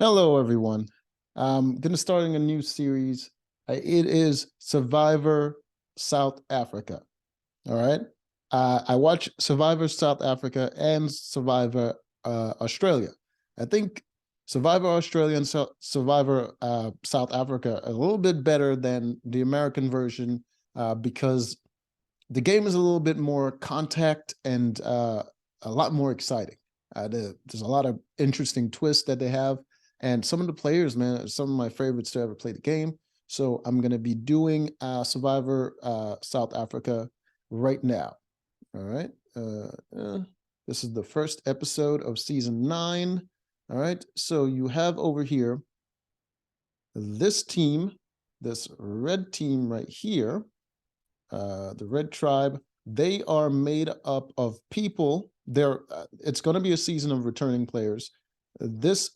Hello, everyone. I'm going to starting a new series. It is Survivor South Africa. All right. I watch Survivor South Africa and Survivor Australia. I think Survivor Australia and Survivor South Africa are a little bit better than the American version because the game is a little bit more contact and a lot more exciting. There's a lot of interesting twists that they have, and some of the players, man, are some of my favorites to ever play the game. So I'm gonna be doing Survivor South Africa right now. All right. This is the first episode of season 9. All right. So you have over here this team, this red team right here, the red tribe. They are made up of people. It's going to be a season of returning players. This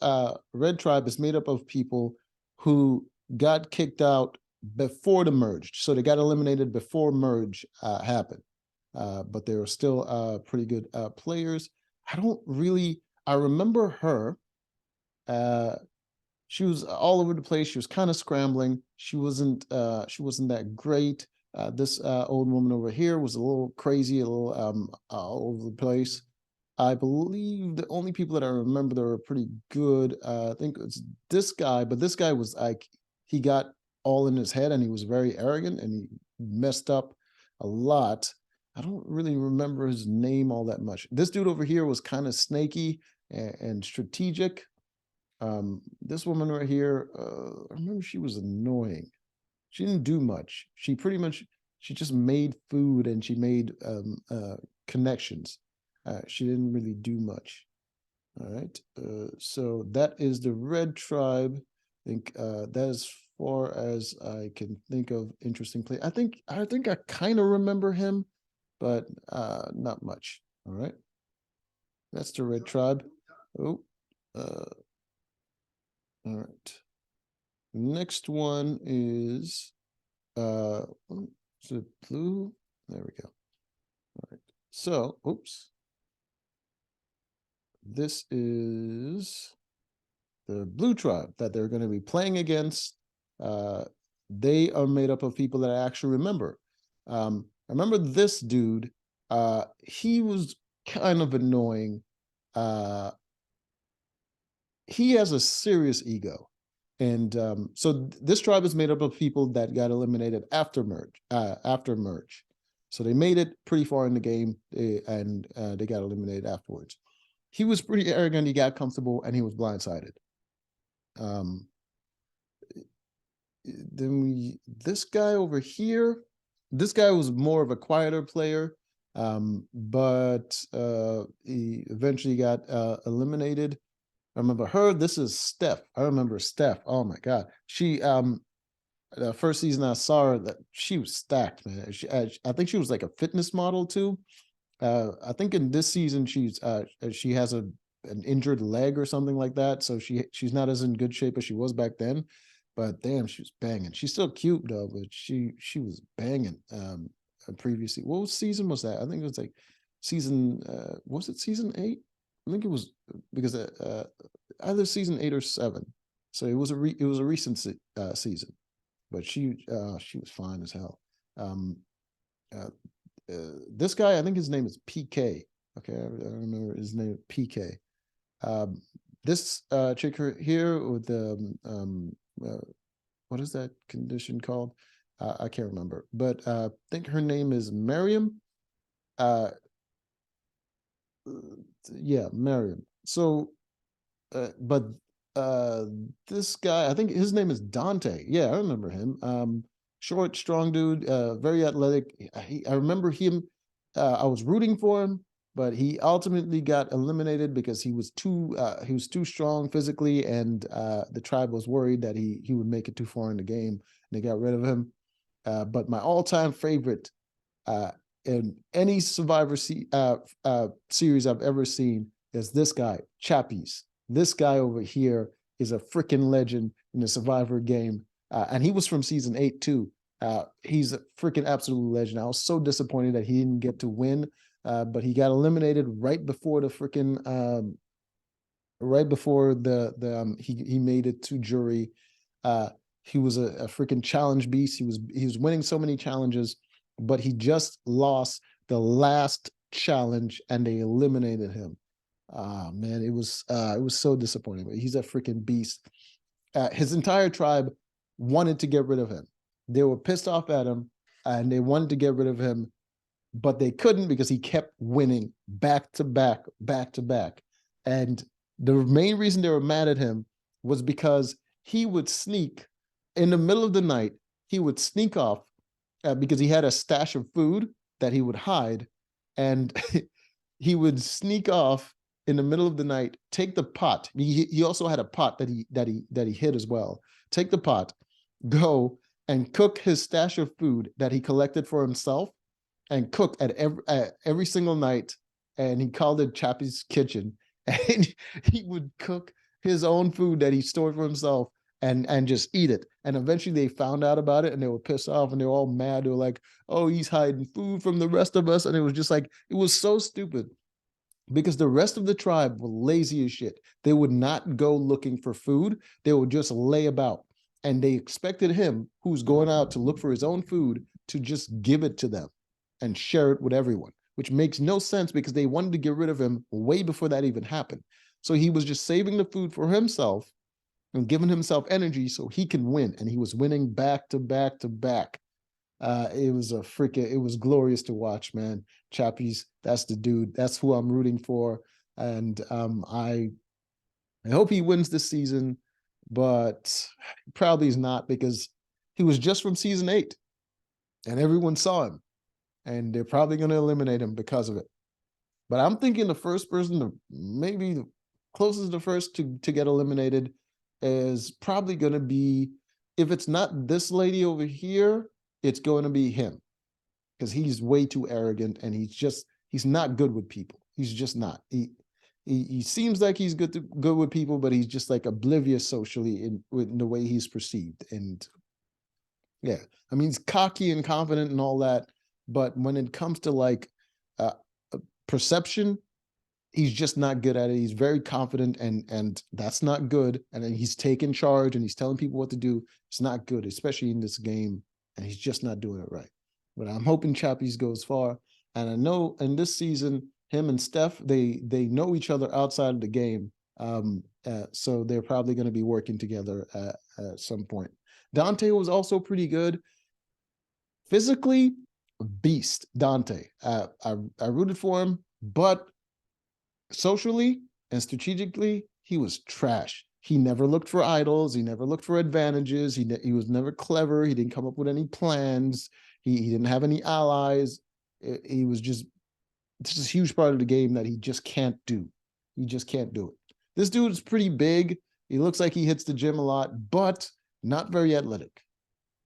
red tribe is made up of people who got kicked out before the merge, so they got eliminated before merge happened. But they were still pretty good players. I remember her. She was all over the place. She was kind of scrambling. She wasn't that great. This old woman over here was a little crazy, a little all over the place. I believe the only people that I remember that were pretty good, I think it's this guy, but this guy was like, he got all in his head and he was very arrogant and he messed up a lot. I don't really remember his name all that much. This dude over here was kind of snaky and strategic. This woman right here, I remember she was annoying. She didn't do much. She just made food and she made connections. She didn't really do much. All right. So that is the red tribe. I think that as far as I can think of interesting play. I kind of remember him, but not much. All right. That's the red tribe. Oh, all right. Next one is is it blue? There we go. All right. So, oops. This is the blue tribe that they're going to be playing against. They are made up of people that I actually remember. I remember this dude. He was kind of annoying. He has a serious ego. And so this tribe is made up of people that got eliminated after merge. So they made it pretty far in the game and they got eliminated afterwards. He was pretty arrogant. He got comfortable and he was blindsided. This guy over here, this guy was more of a quieter player, but he eventually got eliminated. I remember her. This is Steph. I remember Steph. Oh my God. The first season I saw her, that she was stacked, man. I think she was like a fitness model too. I think in this season she has an injured leg or something like that, so she's not as in good shape as she was back then. But damn, she was banging. She's still cute though, but she was banging. Previously, what season was that? I think it was like season. Was it season 8? I think it was because either season 8 or 7. So it was a recent season, but she was fine as hell. This guy, I think his name is PK. Okay, I remember his name, PK. This chick here with the what is that condition called? I can't remember, but I think her name is Miriam. Yeah, Miriam. So, but this guy, I think his name is Dante. Yeah, I remember him. Short, strong dude, very athletic. I remember him. I was rooting for him, but he ultimately got eliminated because he was too strong physically, and the tribe was worried that he would make it too far in the game, and they got rid of him. But my all-time favorite in any Survivor series I've ever seen is this guy, Chappies. This guy over here is a freaking legend in the Survivor game. And he was from season 8 too. He's a freaking absolute legend. I was so disappointed that he didn't get to win, but he got eliminated right before the freaking right before he made it to jury. Uh, he was a freaking challenge beast. He was winning so many challenges, but he just lost the last challenge and they eliminated him. Man, it was so disappointing. But he's a freaking beast. His entire tribe wanted to get rid of him. They were pissed off at him and they wanted to get rid of him, but they couldn't because he kept winning back to back, back to back. And the main reason they were mad at him was because he would sneak in the middle of the night. He would sneak off because he had a stash of food that he would hide, and he would sneak off in the middle of the night, take the pot. He also had a pot that he hid as well. Take the pot, go and cook his stash of food that he collected for himself, and cook at every single night. And he called it Chappie's Kitchen. And he would cook his own food that he stored for himself and just eat it. And eventually they found out about it and they were pissed off and they were all mad. They were like, oh, he's hiding food from the rest of us. And it was just like, it was so stupid because the rest of the tribe were lazy as shit. They would not go looking for food. They would just lay about. And they expected him, who's going out to look for his own food, to just give it to them and share it with everyone, which makes no sense because they wanted to get rid of him way before that even happened. So he was just saving the food for himself and giving himself energy so he can win. And he was winning back to back to back. It was it was glorious to watch, man. Chappies, that's the dude. That's who I'm rooting for. And I hope he wins this season, but probably is not because he was just from season 8 and everyone saw him and they're probably going to eliminate him because of it. But I'm thinking the first person to maybe the closest to first to get eliminated is probably going to be, if it's not this lady over here, it's going to be him because he's way too arrogant and he's not good with people. He's just not. He seems like he's good with people, but he's just like oblivious socially in the way he's perceived. And yeah, I mean, he's cocky and confident and all that, but when it comes to like uh, perception, he's just not good at it. He's very confident, and that's not good. And then he's taking charge and he's telling people what to do. It's not good, especially in this game, and he's just not doing it right. But I'm hoping Chappies goes far. And I know in this season, him and Steph, they know each other outside of the game. So they're probably going to be working together at some point. Dante was also pretty good. Physically, beast, Dante. I rooted for him, but socially and strategically, he was trash. He never looked for idols. He never looked for advantages. He was never clever. He didn't come up with any plans. He didn't have any allies. He was just this huge part of the game that he just can't do. He just can't do it. This dude is pretty big. He looks like he hits the gym a lot, but not very athletic.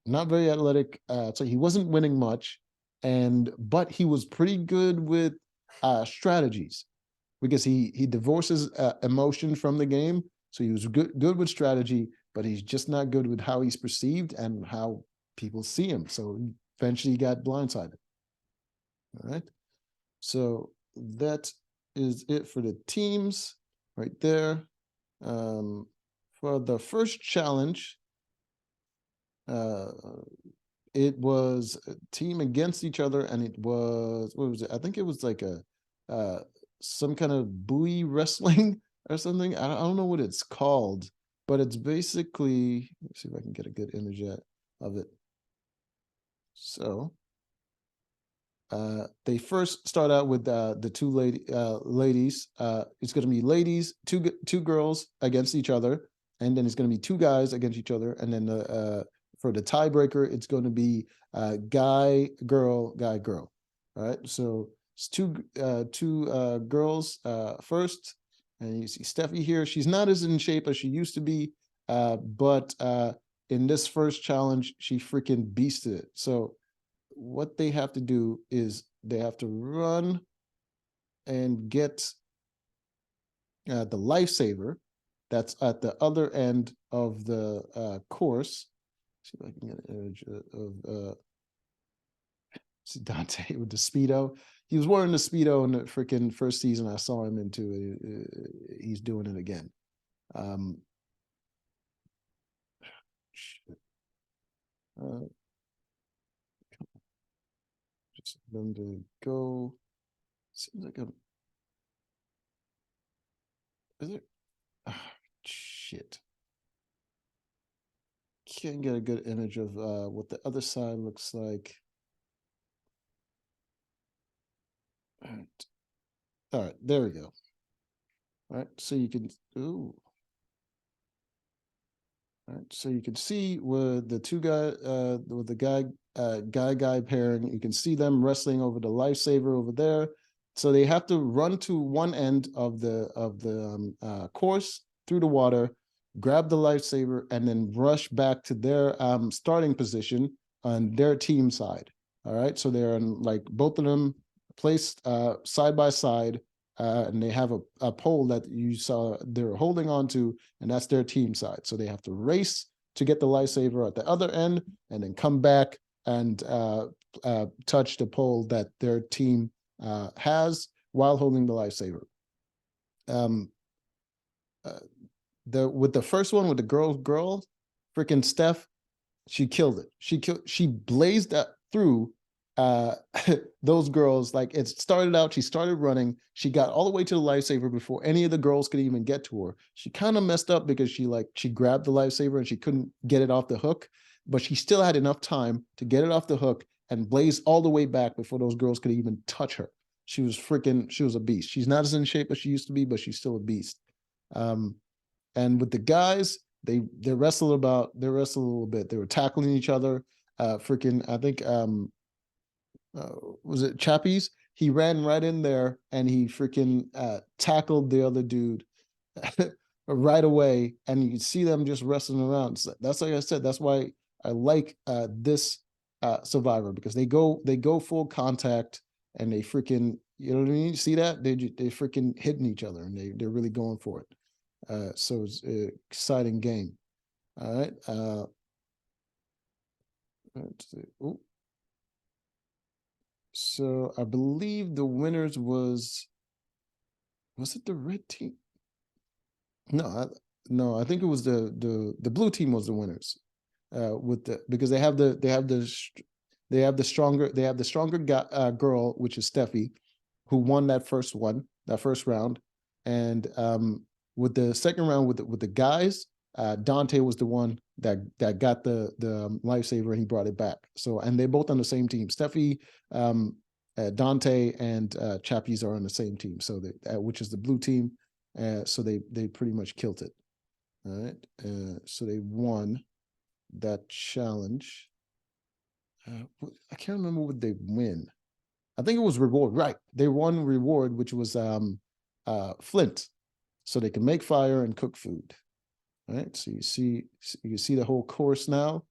Not very athletic. So he wasn't winning much, but he was pretty good with strategies because he divorces emotion from the game. So he was good with strategy, but he's just not good with how he's perceived and how people see him. So eventually he got blindsided. All right. So that is it for the teams right there. For the first challenge, it was a team against each other, and it was, what was it? I think it was like some kind of buoy wrestling or something. I don't know what it's called, but it's basically, let's see if I can get a good image of it. So they first start out with the two ladies. It's going to be ladies, two girls against each other, and then it's going to be two guys against each other, and then for the tiebreaker, it's going to be guy, girl, guy, girl. All right, so it's two girls first, and you see Steffi here. She's not as in shape as she used to be, but in this first challenge, she freaking beasted it. So what they have to do is they have to run and get the lifesaver that's at the other end of the course. See if I can get an image of See Dante with the Speedo. He was wearing the Speedo in the freaking first season. I saw him into it. He's doing it again. Shit. Uh, just them to go. Seems like I'm. Is it? Shit. Can't get a good image of what the other side looks like. All right, there we go. All right, so you can. Ooh. All right, so you can see with the two with the guy pairing, you can see them wrestling over the lifesaver over there. So they have to run to one end of the course through the water, grab the lifesaver, and then rush back to their starting position on their team side. All right, so they're in, like, both of them placed side by side, and they have a pole that you saw they're holding on to, and that's their team side. So they have to race to get the lifesaver at the other end, and then come back and touch the pole that their team has while holding the lifesaver. With the first one with the girl, freaking Steph, she killed it. She blazed that through uh those girls. Like, it started out, she started running, she got all the way to the lifesaver before any of the girls could even get to her. She kind of messed up because she grabbed the lifesaver and she couldn't get it off the hook, but she still had enough time to get it off the hook and blaze all the way back before those girls could even touch her. She was a beast. She's not as in shape as she used to be, but she's still a beast. And with the guys, they wrestled a little bit. They were tackling each other. Freaking, I think was it Chappies? He ran right in there and he freaking tackled the other dude right away, and you can see them just wrestling around. So that's, like I said, that's why I like this Survivor, because they go full contact, and they freaking, you know what I mean? You see that they freaking hitting each other, and they're really going for it. So it's an exciting game. All right. Let's see. Ooh. So I believe the winners was it the red team? No, no, I think it was the blue team was the winners. With the because they have the stronger girl, which is Steffi, who won that first round, and with the second round with the guys, Dante was the one that got the lifesaver, and he brought it back. So, and they're both on the same team. Steffi, Dante, and Chappies are on the same team. So which is the blue team. So they pretty much killed it. All right. So they won that challenge. I can't remember what they win. I think it was reward. Right. They won reward, which was flint, so they can make fire and cook food. All right. So you see the whole course now.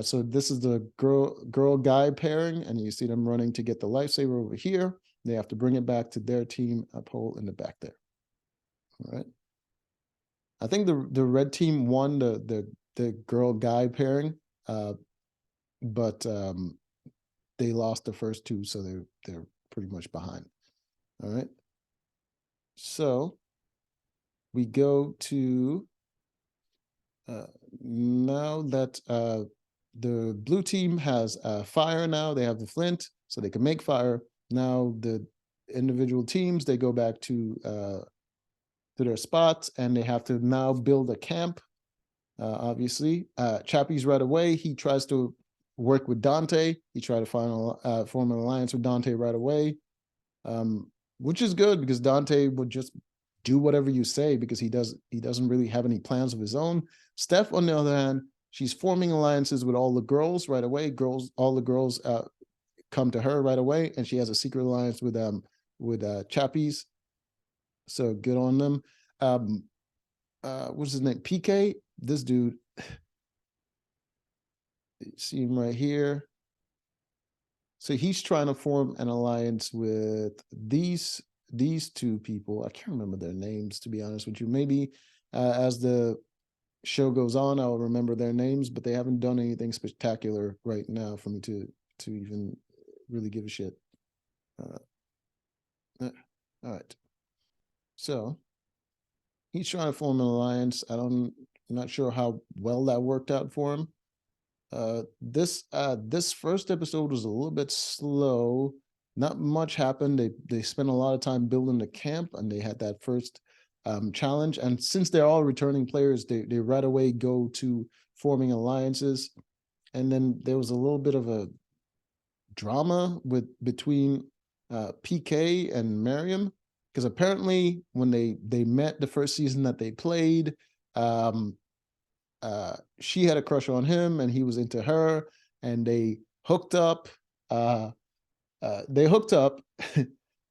So this is the girl guy pairing, and you see them running to get the lifesaver over here. They have to bring it back to their team pole in the back there. All right. I think the red team won the girl guy pairing, but they lost the first two, so they're pretty much behind. All right. So we go to now that the blue team has fire now. They have the flint, so they can make fire. Now the individual teams, they go back to their spots, and they have to now build a camp. Obviously, Chappie's right away. He tries to work with Dante. He tried to form an alliance with Dante right away, which is good, because Dante would just do whatever you say, because he doesn't really have any plans of his own. Steph, on the other hand, she's forming alliances with all the girls right away. All the girls come to her right away, and she has a secret alliance with Chappies. So good on them. What's his name? PK. This dude. See him right here. So he's trying to form an alliance with these two people. I can't remember their names, to be honest with you. Maybe as the show goes on, I'll remember their names, but they haven't done anything spectacular right now for me to even really give a shit. All right. So he's trying to form an alliance. I'm not sure how well that worked out for him. This first episode was a little bit slow. Not much happened. They spent a lot of time building the camp, and they had that first challenge. And since they're all returning players, they right away go to forming alliances. And then there was a little bit of a drama between PK and Miriam, because apparently when they met the first season that they played, she had a crush on him and he was into her, and they hooked up. They hooked up,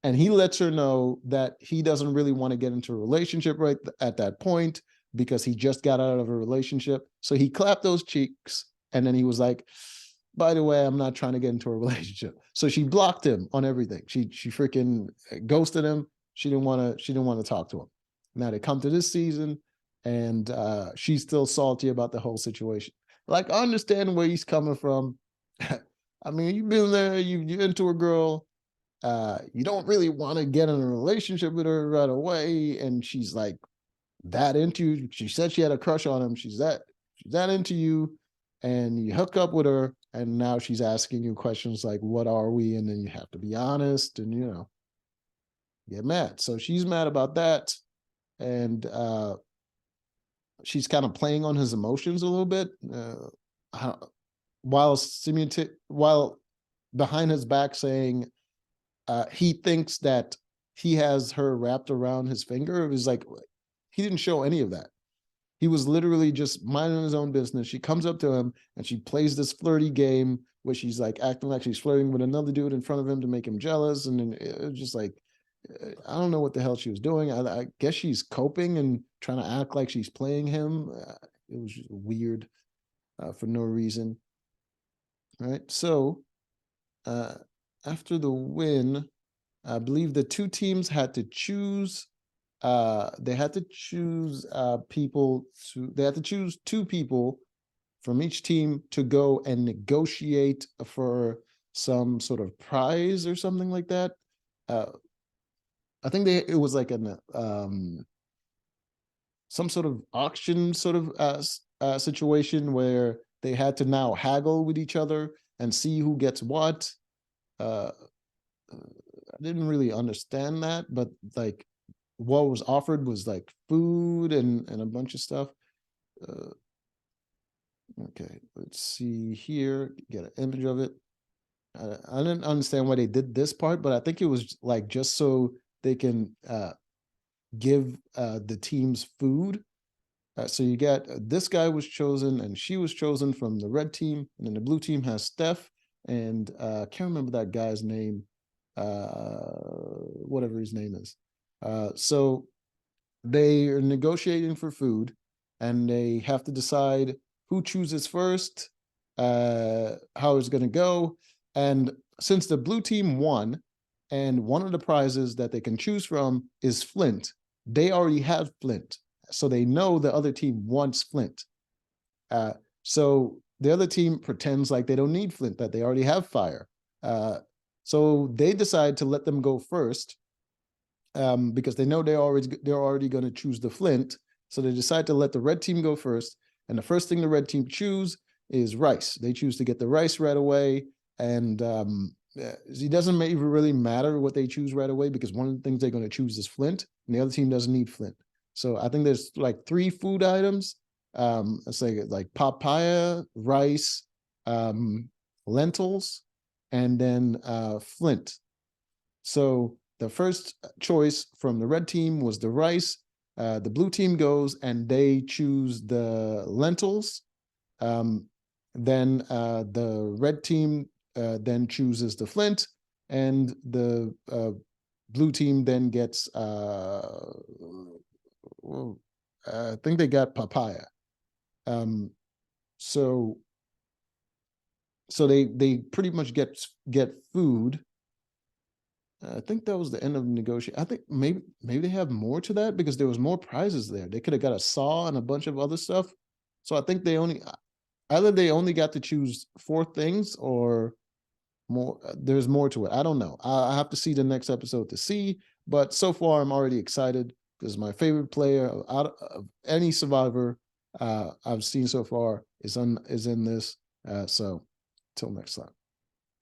and he lets her know that he doesn't really want to get into a relationship right at that point because he just got out of a relationship. So he clapped those cheeks, and then he was like, by the way, I'm not trying to get into a relationship. So she blocked him on everything. She freaking ghosted him. She didn't want to talk to him. Now they come to this season, and she's still salty about the whole situation. Like, I understand where he's coming from. I mean, you've been there, you're into a girl, you don't really want to get in a relationship with her right away, and she's like that into you. She said she had a crush on him. She's that into you, and you hook up with her, and now she's asking you questions like, what are we? And then you have to be honest and, get mad. So she's mad about that. And she's kind of playing on his emotions a little bit, while behind his back saying he thinks that he has her wrapped around his finger. It was like, he didn't show any of that. He was literally just minding his own business. She comes up to him and she plays this flirty game where she's like acting like she's flirting with another dude in front of him to make him jealous. And then it was just like, I don't know what the hell she was doing. I guess she's coping and trying to act like she's playing him. It was just weird for no reason. All right. So after the win, I believe the two teams had to choose. They had to choose they had to choose two people from each team to go and negotiate for some sort of prize or something like that. I think it was like an some sort of auction sort of situation where they had to now haggle with each other and see who gets what. I didn't really understand that, but like what was offered was like food and a bunch of stuff. Okay, let's see here. Get an image of it. I didn't understand why they did this part, but I think it was like just so they can give the teams food. So you got this guy was chosen and she was chosen from the red team, and then the blue team has Steph and I can't remember that guy's name, whatever his name is. So they are negotiating for food, and they have to decide who chooses first, how it's going to go. And since the blue team won, and one of the prizes that they can choose from is Flint, they already have Flint. So they know the other team wants Flint. So the other team pretends like they don't need Flint, that they already have fire. So they decide to let them go first, because they know they're already going to choose the Flint. So they decide to let the red team go first. And the first thing the red team choose is rice. They choose to get the rice right away. And it doesn't even really matter what they choose right away, because one of the things they're going to choose is Flint, and the other team doesn't need Flint. So I think there's like 3 food items. Let's say like papaya, rice, lentils, and then Flint. So the first choice from the red team was the rice. The blue team goes and they choose the lentils. Then the red team then chooses the Flint, and the blue team then gets, I think they got papaya. So they pretty much get food. I think that was the end of the negotiation. I think maybe they have more to that, because there was more prizes there. They could have got a saw and a bunch of other stuff. So I think either they only got to choose 4 things, or there's more to it. I don't know. I have to see the next episode to see, but so far I'm already excited because my favorite player out of any Survivor I've seen so far is in this. So till next time.